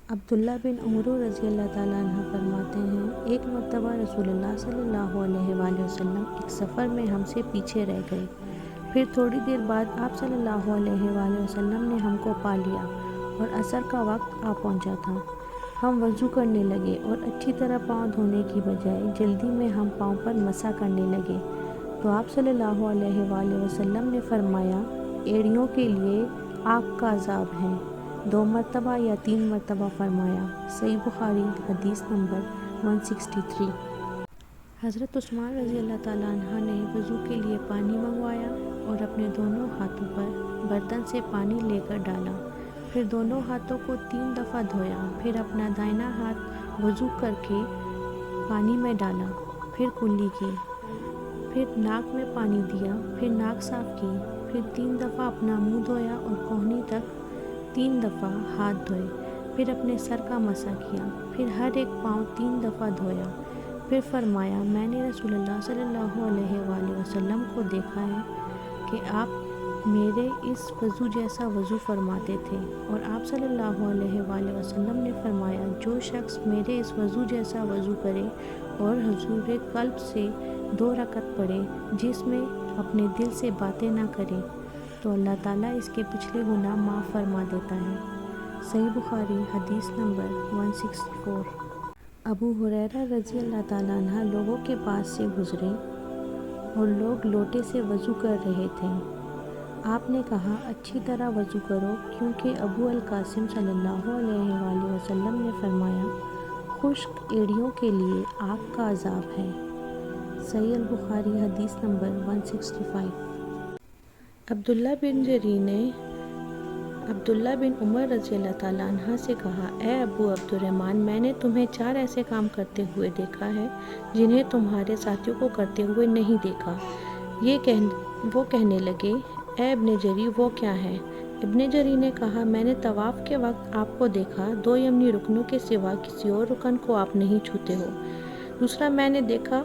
عبداللہ بن عمر رضی اللہ تعالیٰ عنہ فرماتے ہیں، ایک مرتبہ رسول اللہ صلی اللہ علیہ وآلہ وسلم ایک سفر میں ہم سے پیچھے رہ گئے۔ پھر تھوڑی دیر بعد آپ صلی اللہ علیہ وآلہ وسلم نے ہم کو پا لیا اور عصر کا وقت آ پہنچا تھا۔ ہم وضو کرنے لگے اور اچھی طرح پاؤں دھونے کی بجائے جلدی میں ہم پاؤں پر مسح کرنے لگے تو آپ صلی اللہ علیہ وآلہ وسلم نے فرمایا، ایڑیوں کے لیے آگ کا عذاب ہے۔ 2 مرتبہ یا 3 مرتبہ فرمایا۔ صحیح بخاری حدیث نمبر 163۔ حضرت عثمان رضی اللہ تعالیٰ عنہ نے وضو کے لیے پانی منگوایا اور اپنے دونوں ہاتھوں پر برتن سے پانی لے کر ڈالا، پھر دونوں ہاتھوں کو 3 دفعہ دھویا، پھر اپنا دائنا ہاتھ وضو کر کے پانی میں ڈالا، پھر کلی کی، پھر ناک میں پانی دیا، پھر ناک صاف کی، پھر 3 دفعہ اپنا منہ دھویا اور کہنی تک 3 دفعہ ہاتھ دھوئے، پھر اپنے سر کا مسح کیا، پھر ہر ایک پاؤں 3 دفعہ دھویا، پھر فرمایا، میں نے رسول اللہ صلی اللہ علیہ وآلہ وسلم کو دیکھا ہے کہ آپ میرے اس وضو جیسا وضو فرماتے تھے، اور آپ صلی اللہ علیہ وآلہ وسلم نے فرمایا، جو شخص میرے اس وضو جیسا وضو کرے اور حضور قلب سے 2 رکعت پڑھے جس میں اپنے دل سے باتیں نہ کرے تو اللہ تعالیٰ اس کے پچھلے گناہ معاف فرما دیتا ہے۔ صحیح بخاری حدیث نمبر 164۔ ابو ہریرہ رضی اللہ تعالیٰ عنہ لوگوں کے پاس سے گزرے اور لوگ لوٹے سے وضو کر رہے تھے۔ آپ نے کہا، اچھی طرح وضو کرو، کیونکہ ابو القاسم صلی اللہ علیہ وآلہ وسلم نے فرمایا، خشک ایڑیوں کے لیے آگ کا عذاب ہے۔ صحیح البخاری حدیث نمبر 165۔ عبداللہ بن عمر رضی اللہ تعالیٰ عنہ سے کہا، اے ابو عبد الرحمن، میں نے تمہیں 4 ایسے کام کرتے ہوئے دیکھا ہے جنہیں تمہارے ساتھیوں کو کرتے ہوئے نہیں دیکھا۔ وہ کہنے لگے، اے ابن جری، وہ کیا ہے؟ ابن جری نے کہا، میں نے طواف کے وقت آپ کو دیکھا، 2 یمنی رکنوں کے سوا کسی اور رکن کو آپ نہیں چھوتے ہو۔ دوسرا، میں نے دیکھا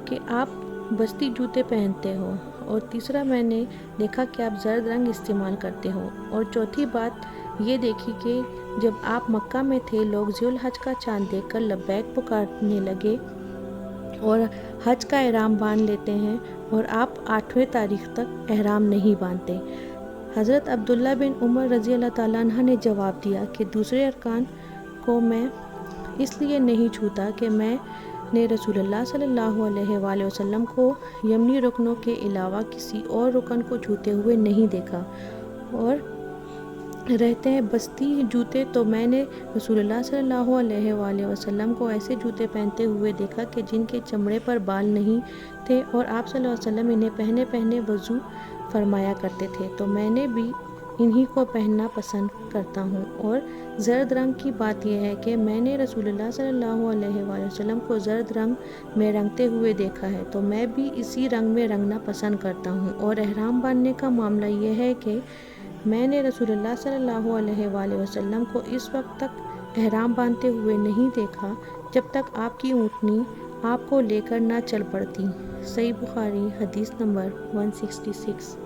کہ آپ بستی جوتے پہنتے ہو، اور تیسرا، میں نے دیکھا کہ آپ زرد رنگ استعمال کرتے ہو، اور چوتھی بات یہ دیکھی کہ جب آپ مکہ میں تھے لوگ ذی الحج کا چاند دیکھ کر لبیک پکارنے لگے اور حج کا احرام باندھ لیتے ہیں، اور آپ 8ویں تاریخ تک احرام نہیں باندھتے۔ حضرت عبداللہ بن عمر رضی اللہ تعالیٰ عنہ نے جواب دیا کہ دوسرے ارکان کو میں اس لیے نہیں چھوتا کہ میں نے رسول اللہ صلی اللہ علیہ وآلہ وسلم کو یمنی رکنوں کے علاوہ کسی اور رکن کو چھوتے ہوئے نہیں دیکھا، اور رہتے ہیں بستی جوتے تو میں نے رسول اللہ صلی اللہ علیہ وآلہ وسلم کو ایسے جوتے پہنتے ہوئے دیکھا کہ جن کے چمڑے پر بال نہیں تھے، اور آپ صلی اللہ علیہ وسلم انہیں پہنے وضو فرمایا کرتے تھے، تو میں نے بھی انہی کو پہننا پسند کرتا ہوں۔ اور زرد رنگ کی بات یہ ہے کہ میں نے رسول اللہ صلی اللہ علیہ وآلہ وسلم کو زرد رنگ میں رنگتے ہوئے دیکھا ہے، تو میں بھی اسی رنگ میں رنگنا پسند کرتا ہوں۔ اور احرام باندھنے کا معاملہ یہ ہے کہ میں نے رسول اللہ صلی اللہ علیہ وآلہ وسلم کو اس وقت تک احرام باندھتے ہوئے نہیں دیکھا جب تک آپ کی اونٹنی آپ کو لے کر نہ چل پڑتی۔ صحیح بخاری حدیث نمبر 166۔